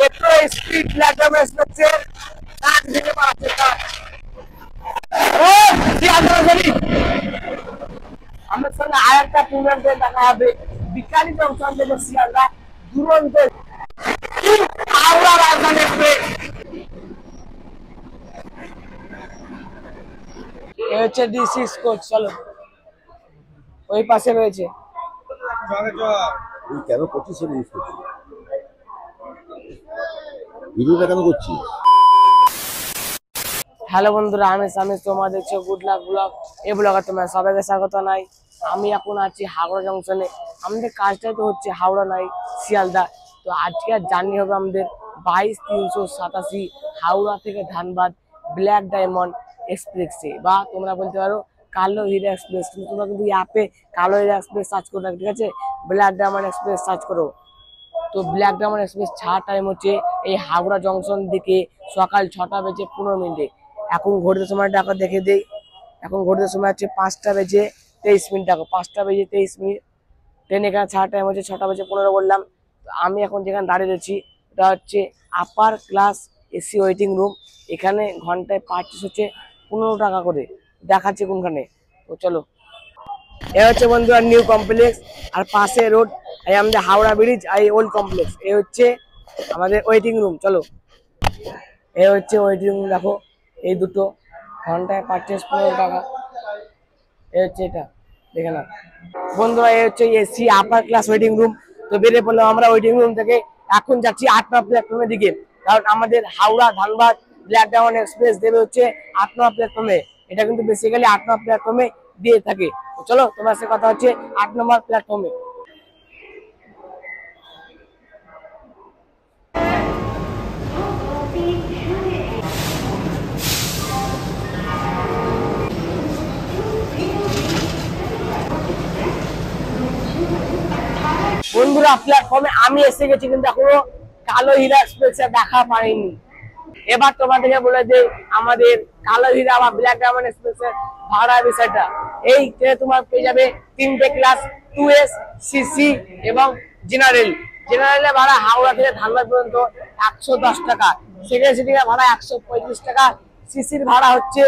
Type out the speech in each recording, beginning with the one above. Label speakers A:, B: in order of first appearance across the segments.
A: এত speed black diamond এক্সপ্রেসের কাজ ভেঙে পাচ্ছে কাজ। ও কি আদরকারী আমার সঙ্গে আরেকটা টুর্নামেন্টে দেখা হবে বিকালি জংশন থেকে শিয়ালদা দুরন্ত হাওড়া রাজধানী এক্সপ্রেস। এই হচ্ছে D6 কোচ, চলো ওই পাশে রয়েছে।
B: কেন করছিস ভিডিওটা কেন করছিস?
A: হ্যালো বন্ধুরা, আমি সামিস, তোমরা দেখছো গুড লাক ব্লগ। এই ব্লগে তোমার সবাইকে স্বাগত নাই। আমি এখন আছি হাওড়া জংশনে। আমাদের কাজটা তো হচ্ছে হাওড়া নাই শিয়ালদা। তো আজকের জার্নি হবে আমাদের 22,387 হাওড়া থেকে ধানবাদ ব্ল্যাক ডায়মন্ড এক্সপ্রেসে, বা তোমরা বলতে পারো কালো হীরা এক্সপ্রেস। কিন্তু তোমরা কিন্তু অ্যাপে কালো হীরা এক্সপ্রেস সার্চ করো না, ঠিক আছে? ব্ল্যাক ডায়মন্ড এক্সপ্রেস সার্চ করো। তো ব্ল্যাক ডায়মন্ড এক্সপ্রেস ছাড় টাইম হচ্ছে এই হাওড়া জংশন থেকে সকাল 6:15। এখন ঘড়িতে সময়টা এখন দেখে দেই। এখন ঘড়িতে সময় হচ্ছে 5:23। 5:23। ট্রেন এখানে ছাড় টাইম হচ্ছে 6:15 বললাম। তো আমি এখন যেখানে দাঁড়িয়ে রয়েছি এটা হচ্ছে upper class AC waiting room. এখানে ঘন্টায় পার্চেস হচ্ছে 15 টাকা করে, দেখাচ্ছে কোনখানে। তো চলো, এ হচ্ছে বন্ধুরা নিউ কমপ্লেক্স, আর পাশে রোড, এই আমাদের হাওড়া ব্রিজ, আর এই ওল্ড কমপ্লেক্স। এ হচ্ছে আমাদের ওয়েটিং রুম। চলো, এ হচ্ছে ওয়েটিং রুম, দেখো এই দুটো, ঘন্টায় পার্চেস 15 টাকা। এ হচ্ছে এটা, দেখে না বন্ধুরা, এ হচ্ছে AC upper class waiting room. তো বেরিয়ে পড়লাম আমরা ওয়েটিং রুম থেকে। এখন যাচ্ছি 8 নম্বর প্ল্যাটফর্মের দিকে, কারণ আমাদের Howrah Dhanbad black diamond express দেবে হচ্ছে 8 নম্বর প্ল্যাটফর্মে। এটা কিন্তু বেসিক্যালি 8 নম্বর প্ল্যাটফর্মে দিয়ে থাকে। তো চলো, তোমার সাথে কথা হচ্ছে 8 নম্বর প্ল্যাটফর্মে। বন্ধুরা প্ল্যাটফর্মে আমি এসে গেছি, কিন্তু এখনো কালো হীরা এক্সপ্রেস দেখা পাইনি। এবার তোমাদেরকে বলে যে আমাদের কালো হীরা বা ব্ল্যাক ডায়মন্ড এক্সপ্রেসের ভাড়া বিষয়টা। এই ট্রেনে তোমার পেয়ে যাবে 3টে ক্লাস, 2S, CC এবং জেনারেল। জেনারেলের ভাড়া হাওড়া থেকে ধানবাদ পর্যন্ত 110 টাকা, সেকেন্ড সিটিং এর ভাড়া 135 টাকা, সিসির ভাড়া হচ্ছে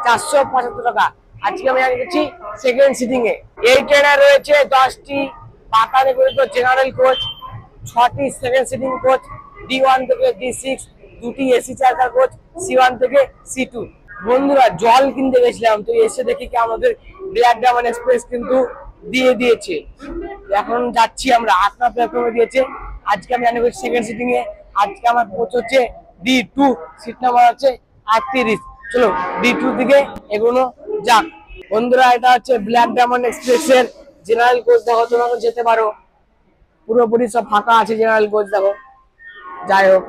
A: 475 টাকা। আজকে আমি গেছি সেকেন্ড সিটিং এ। এই ট্রেনে রয়েছে 10টি পাতারে পরিচিত জেনারেল কোচ, 6টি সেকেন্ড সিটিং কোচ, D1 থেকে D6, 2টি এসি চার্জার কোচ, C1 থেকে C2। বন্ধুরা জল কিনতে গেছিলাম, তো এসে দেখি কি আমাদের ব্ল্যাক ডায়মন্ড এক্সপ্রেস কিন্তু দিয়ে দিয়েছে। এখন যাচ্ছি আমরা 8 নম্বর প্ল্যাটফর্মে দিয়েছে। আজকে আমি জানি সেকেন্ড সিটিং এ। আজকে আমার কোচ হচ্ছে D2, সিট নাম্বার হচ্ছে 38। চলো D2 দিকে এগোনো যাক। বন্ধুরা এটা হচ্ছে ব্ল্যাক ডায়মন্ড এক্সপ্রেসের জেনারেল কোচ। দেখো তোমরা যেতে পারো, পুরোপুরি সব ফাঁকা আছে জেনারেল কোচ। দেখো, যাই হোক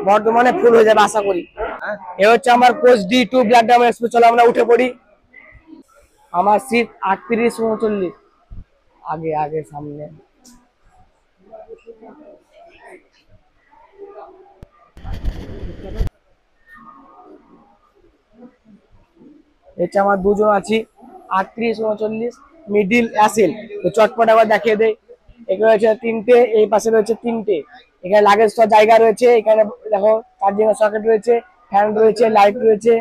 A: বর্তমানে ফুল হয়ে যাবে আশা করি। এ হচ্ছে আমার coach D2 black diamond express. চলো আমরা উঠে পড়ি। আমার সিট 38-39, আগে আগে সামনে। এটা আমার দুজন আছি, 38-39 মিডিল অ্যাসেল। তো চটপট আবার দেখিয়ে দেয়। এখানে রয়েছে 3টে, এই পাশে রয়েছে 3টে। এখানে লাগেজ তো জায়গা রয়েছে। এখানে দেখো চার্জিং এর সকেট রয়েছে, ফ্যান রয়েছে, লাইট রয়েছে,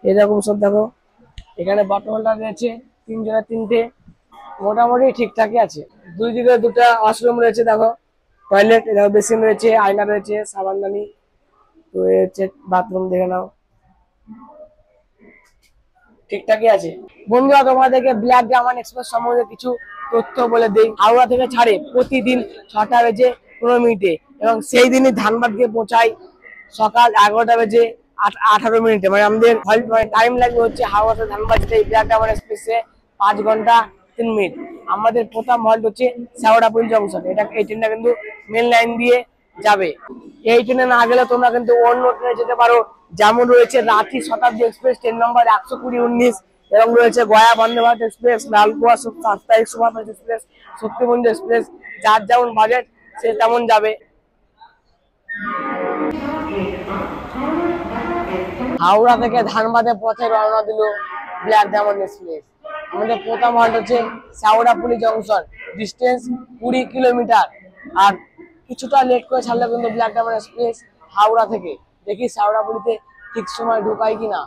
A: এরকম সব। দেখো এখানে বটল হোল্ডার রয়েছে, 3 জনের 3টে, মোটামুটি ঠিকঠাকই আছে। দুই দিকে দুটো ওয়াশরুম রয়েছে। দেখো টয়লেট, দেখো বেসিন রয়েছে, আয়না রয়েছে, সাবানদানি। তো এই হচ্ছে বাথরুম, দেখে নাও ঠিকঠাকই আছে। বন্ধুরা তোমাদেরকে ব্ল্যাক ডায়মন্ড এক্সপ্রেস সম্বন্ধে কিছু তথ্য বলে দেই। হাওড়া থেকে ছাড়ে প্রতিদিন 6:15 এবং সেই দিনই ধানবাদ গিয়ে পৌঁছায় সকাল 11:18। মানে আমাদের টাইম লাগবে হচ্ছে হাওড়া থেকে ধানবাদ যেতে ব্ল্যাক ডায়মন্ড এক্সপ্রেসে 5 ঘন্টা 3 মিনিট। আমাদের প্রথম হল্ট হচ্ছে শেওড়াপুল জংশন। এটা এই ট্রেনটা কিন্তু মেন লাইন দিয়ে যাবে। এই ট্রেনে না গেলে তোমরা কিন্তু অন্য ট্রেনে যেতে পারো, যেমন রয়েছে রাঁচি শতাব্দী এক্সপ্রেস ট্রেন নম্বর 120-19, এবং রয়েছে গয়া বন্দে ভারত এক্সপ্রেস, লালকুয়া সাপ্তাহিক সুপারফাস্ট এক্সপ্রেস, শক্তিপুঞ্জ এক্সপ্রেস। যার যেমন বাজেট সে তেমন যাবে। হাওড়া থেকে ধানবাদের পথে রওনা দিল ব্ল্যাক ডায়মন্ড এক্সপ্রেস। আমাদের প্রথম হল্ট হচ্ছে শেওড়াপুলি জংশন, ডিস্টেন্স 20 কিলোমিটার। আর কিছুটা লেট করে ছাড়লে কিন্তু ব্ল্যাক ডায়মন্ড এক্সপ্রেস হাওড়া থেকে। দেখি হাওড়াপুরিতে ঠিক সময় ঢোকায় কিনা।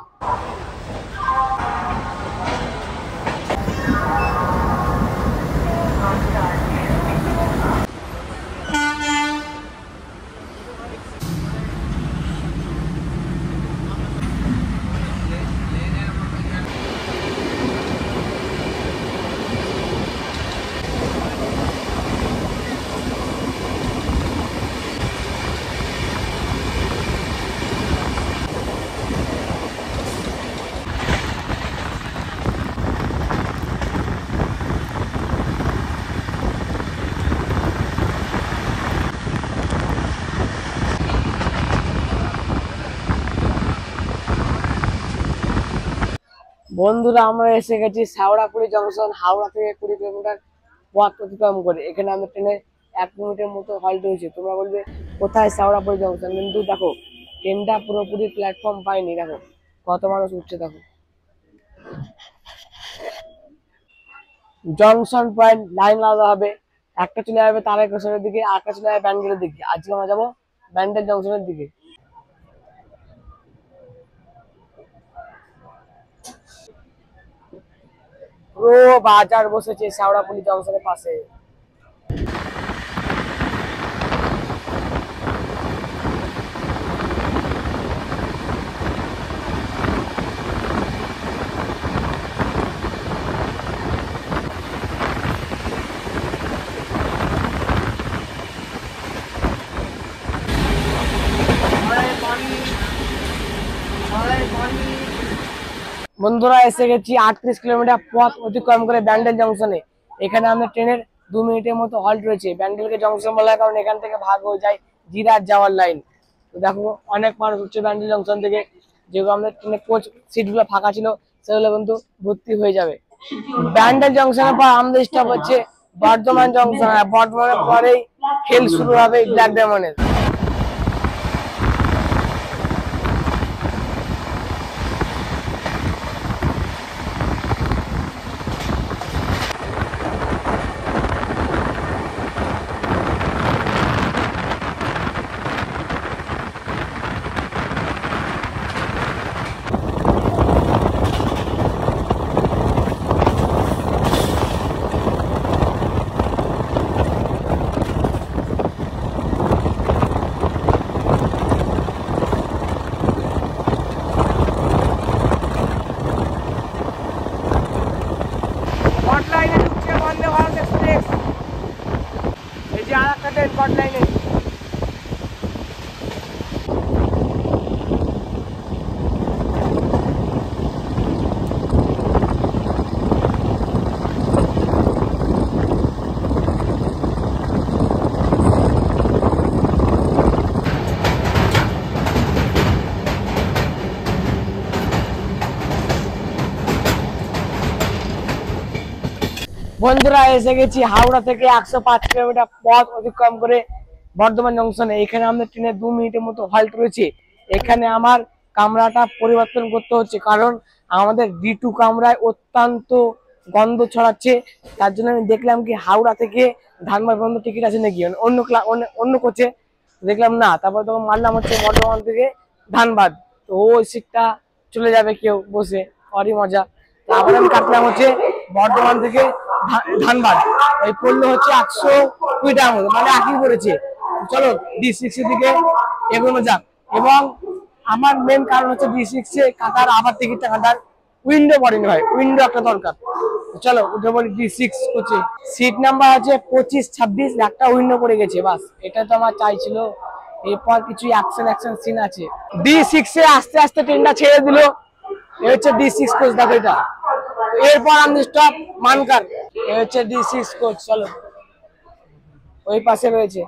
A: বন্ধুরা আমরা এসে গেছি শেওড়াফুলি জংশন। হাওড়া থেকে 20 কিলোমিটার পথ অতিক্রম করে এখানে আমাদের ট্রেনে 1 মিনিটের মতো হল্ট হয়েছে। তোমরা বলবে কোথায় শেওড়াফুলি জংশন, কিন্তু দেখো ট্রেনটা পুরোপুরি প্ল্যাটফর্ম পায়নি। দেখো কত মানুষ উঠছে, দেখো জংশন পয়েন্ট লাইন আলাদা হবে। একটা চলে যাবে তারাইকৃষ্ণের দিকে, আরেকটা চলে যাবে ব্যান্ডেলের দিকে। আজকে আমরা যাবো ব্যান্ডেল জংশনের দিকে। পুরো বাজার বসেছে শেওড়াফুলি জংশনের পাশে। বন্ধুরা এসে গেছি 38 কিলোমিটার পথ অতিক্রম করে ব্যান্ডেল জংশনে। এখানে আমাদের ট্রেনের 2 মিনিটের মতো হল্ট রয়েছে। ব্যান্ডেলকে জংশন বলার কারণ এখান থেকে ভাগ হয়ে যায় জিরাট যাওয়ার লাইন। তো দেখো অনেক মানুষ উঠছে ব্যান্ডেল জংশন থেকে। যেগুলো আমাদের ট্রেনের কোচ সিটগুলো ফাঁকা ছিল সেগুলো কিন্তু ভর্তি হয়ে যাবে। ব্যান্ডেল জংশনের পর আমাদের স্টপ হচ্ছে বর্ধমান জংশন। বর্ধমানের পরেই খেল শুরু হবে ব্ল্যাক ডায়মন্ডের। লাইনে ঢুকছে বন্দে ভারত এক্সপ্রেস। এই যে আরেকটা ট্রেন কট লাইনে। বন্ধুরা এসে গেছি হাওড়া থেকে 105 কিলোমিটার পথ অতিক্রম করে বর্ধমান জংশনে। এখানে আমাদের ট্রেনের 2 মিনিটের মতো হল্ট রয়েছে। এখানে আমার কামরাটা পরিবর্তন করতে হচ্ছে, কারণ আমাদের D2 কামরায় অত্যন্ত গন্ধ ছড়াচ্ছে। তার জন্য আমি দেখলাম কি হাওড়া থেকে ধানবাদ পর্যন্ত টিকিট আছে নাকি অন্য কোচে, দেখলাম না। তারপর তখন মারলাম হচ্ছে বর্ধমান থেকে ধানবাদ। তো ওই সিটটা চলে যাবে কেউ বসে, অরি মজা। তারপরে আমি কাটলাম হচ্ছে বর্ধমান থেকে ধানবাদ। ওই পড়লো হচ্ছে 120 টাকার মতো, মানে একই পড়েছে। চলো D6 এর দিকে এগোনো যাক। এবং আমার মেন কারণ হচ্ছে D6 এ কাটার, আবার টিকিটটা কাটার উইন্ডো পড়েনি ভাই, উইন্ডো একটা দরকার। চলো উঠে বলি D6 কোচে। সিট নাম্বার আছে 25-26, একটা উইন্ডো পড়ে গেছে, বাস এটা তো আমার চাইছিল। এরপর কিছু অ্যাকশন সিন আছে। D6 এ আস্তে আস্তে ট্রেনটা ছেড়ে দিল। এ হচ্ছে D6 কোচ, দেখো এটা। এরপর আমি স্টপ মানকার। এ হচ্ছে D6 কোচ। চলো ওই পাশে রয়েছে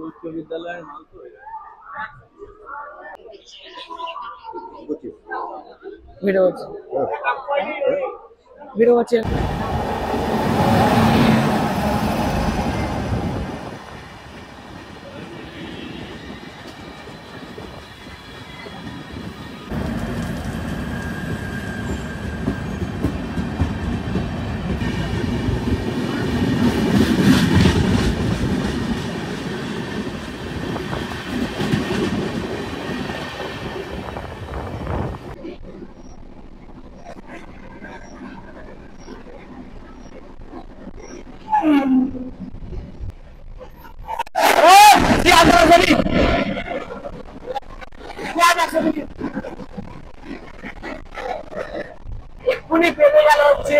A: উচ্চ বিদ্যালয়ের মাল। তো ভিডিও হচ্ছে, ভিডিও হচ্ছে। এক্ষুনি পেতে গেল হচ্ছে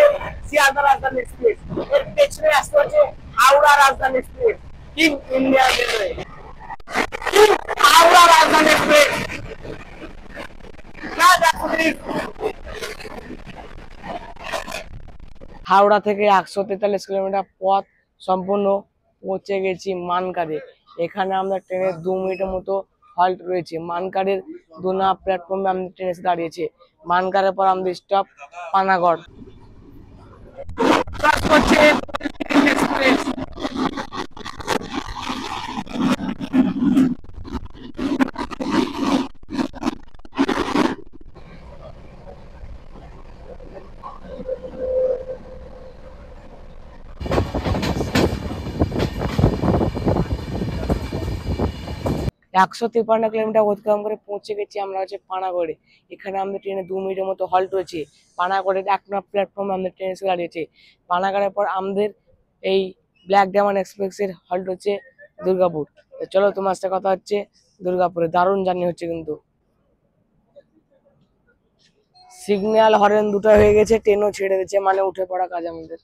A: শিয়ালদা রাজধানী এক্সপ্রেস, এর পেছনে আসতে হচ্ছে হাওড়া রাজধানী express, king Indian railway, Howrah রাজধানী এক্সপ্রেস। হাওড়া থেকে 143 কিলোমিটার পথ সম্পূর্ণ পৌঁছে গেছি মানকারে। এখানে আমরা ট্রেনের 2 মিনিটের মতো হল্ট রয়েছে। মানকারের 2 প্ল্যাটফর্মে আমাদের ট্রেন এসে দাঁড়িয়েছে। মানকারের পর আমাদের স্টপ পানাগড়। একশো 53 কিলোমিটার অতিক্রম করে পৌঁছে গেছি আমরা হচ্ছে পানাগড়ে। এখানে আমাদের ট্রেনে 2 মিনিটের মতো হল্ট রয়েছে। পানাগড়ের 1 নম্বর প্ল্যাটফর্মে আমাদের ট্রেন এসে দাঁড়িয়েছে। পানাগড়ের পর আমাদের এই ব্ল্যাক ডায়মন্ড এক্সপ্রেসের হল্ট হচ্ছে দুর্গাপুর। তো চলো তোমার সাথে কথা হচ্ছে দুর্গাপুরে। দারুণ জার্নি হচ্ছে কিন্তু। সিগন্যাল হরেন দুটো হয়ে গেছে, ট্রেনও ছেড়ে দিচ্ছে, মানে উঠে পড়া কাজ আমাদের।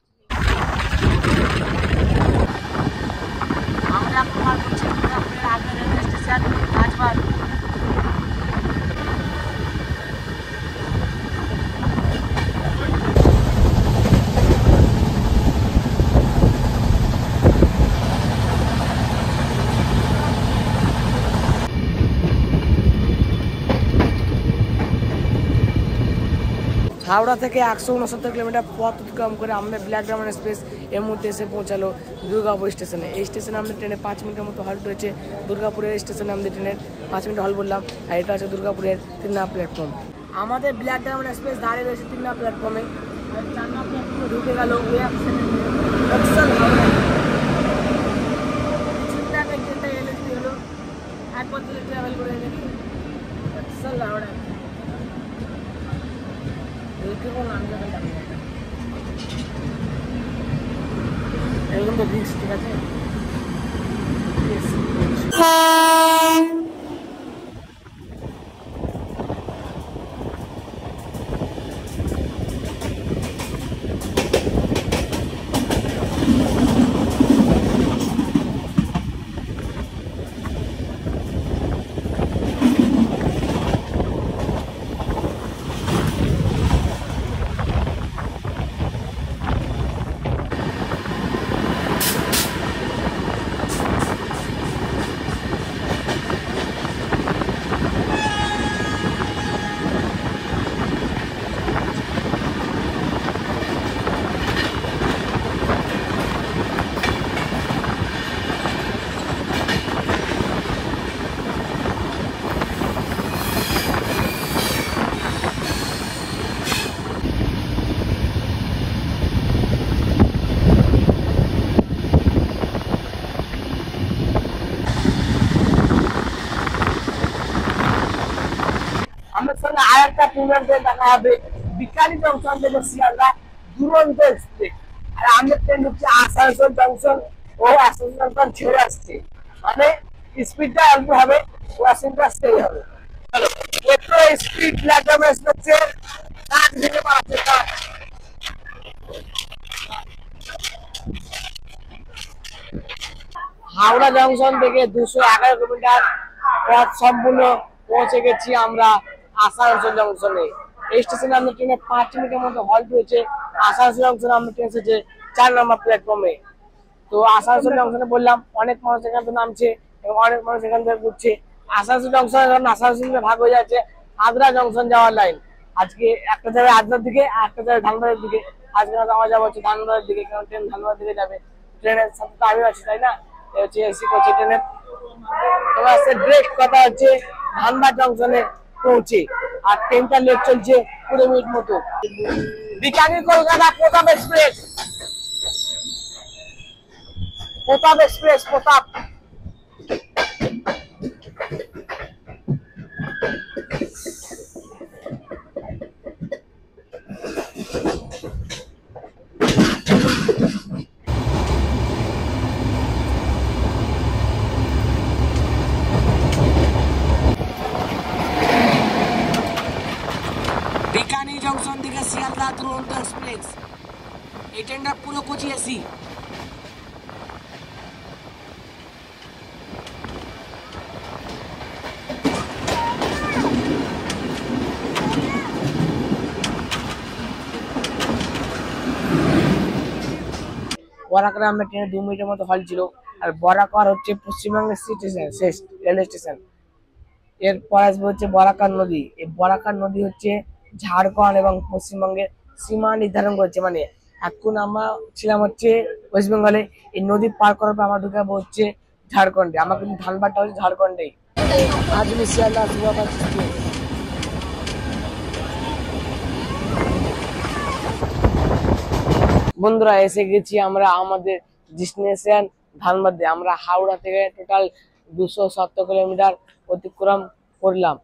A: আমরা এখন পার করছি দুর্গাপুরের আগে রেলওয়ে স্টেশন রাজবাড়। হাওড়া থেকে 169 কিলোমিটার পথ অতিক্রম করে আমাদের ব্ল্যাক ডায়মন্ড এক্সপ্রেস এর মধ্যে এসে পৌঁছালো দুর্গাপুর স্টেশনে। এই স্টেশনে আমাদের ট্রেনে 5 মিনিটের মতো হল্ট রয়েছে। দুর্গাপুরের স্টেশনে আমাদের ট্রেনের 5 মিনিট হল্ট বললাম, আর এটা আছে দুর্গাপুরের 3 নম্বর প্ল্যাটফর্ম। আমাদের ব্ল্যাক ডায়মন্ড এক্সপ্রেস দাঁড়িয়ে রয়েছে 3 নম্বর প্ল্যাটফর্মে। 4 নম্বর প্ল্যাটফর্মে ঢুকে গেল এরকম তো রিস্ক, ঠিক আছে। সঙ্গে আর একটা প্রিমিয়াম ট্রেন দেখা হবে বিকালি জংশন থেকে শিয়ালদা দুরন্ত এক্সপ্রেস। আর আমাদের ট্রেন হচ্ছে আসানসোল জংশন ও আসানসোল জংশন ছেড়ে আসছে, মানে স্পিডটা অল্প হবে, ওয়াশিংটা সেই হবে। চলো মেট্রো স্পিড ব্ল্যাক ডায়মন্ড এক্সপ্রেসের কাজ ভেঙে পাচ্ছে কাজ। হাওড়া জংশন থেকে 211 কিলোমিটার পথ সম্পূর্ণ পৌঁছে গেছি আমরা আসানসোল জংশনে। এই স্টেশনে আমাদের ট্রেনে 5 মিনিটের মতো হল্ট রয়েছে। আসানসোল জংশনে আমাদের ট্রেন এসেছে 4 নম্বর প্ল্যাটফর্মে। তো আসানসোল জংশনে বললাম অনেক মানুষ এখান থেকে নামছে এবং অনেক মানুষ এখান থেকে ঘুরছে। আসানসোল জংশনে যখন আসানসোলে ভাগ হয়ে যাচ্ছে আদ্রা জংশন যাওয়ার লাইন। আজকে একটা যাবে আদ্রার দিকে, একটা যাবে ধানবাদের দিকে। আজকে আমরা যাবো হচ্ছে ধানবাদের দিকে, কারণ ট্রেন ধানবাদের দিকে যাবে। ট্রেনের সাথে তো আমি আছি, তাই না? হচ্ছে এসি করছে ট্রেনের। তোমার ডিরেক্ট কথা হচ্ছে ধানবাদ জংশনে পৌঁছে, আর ট্রেনটা লেট চলছে 20 মিনিট মতো। বিকানি কলকাতা প্রতাপ এক্সপ্রেস, প্রতাপ এক্সপ্রেস, প্রতাপ। তো কোচি আসি। বরাকরে আমরা ট্রেনে 2 মিনিটের মতো হল ছিল। আর বরাকর হচ্ছে পশ্চিমবঙ্গের স্টেশন, শেষ রেলওয়ে স্টেশন। এরপর আসবে হচ্ছে বরাকার নদী। এই বরাকার নদী হচ্ছে ঝাড়খণ্ড এবং পশ্চিমবঙ্গের সীমা নির্ধারণ করছে। মানে এখন আমরা ছিলাম হচ্ছে ওয়েস্ট বেঙ্গলে, এই নদী পার করার পর আমরা ঢুকে যাবো হচ্ছে ঝাড়খণ্ডে। আমার কিন্তু ধানবাদটা হচ্ছে ঝাড়খণ্ডেই। আজমি শিয়ালদা শুভাকাঙ্ক্ষী। বন্ধুরা এসে গেছি আমরা আমাদের ডেস্টিনেশন ধানবাদে। আমরা হাওড়া থেকে টোটাল 270 কিলোমিটার অতিক্রম করলাম।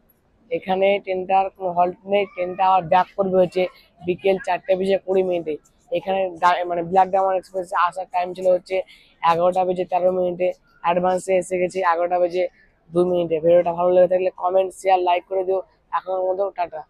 A: এখানে ট্রেনটার কোনো হল্ট নেই, ট্রেনটা আবার ব্যাক করবে হচ্ছে বিকেল 4:20 এখানে মানে ব্ল্যাক ডায়মন্ড এক্সপ্রেসে আসার টাইম ছিল হচ্ছে 11:13। অ্যাডভান্সে এসে গেছি 11:02। ভিডিওটা ভালো লেগে থাকলে কমেন্ট শেয়ার লাইক করে দিও। এখনের মতো টাটা।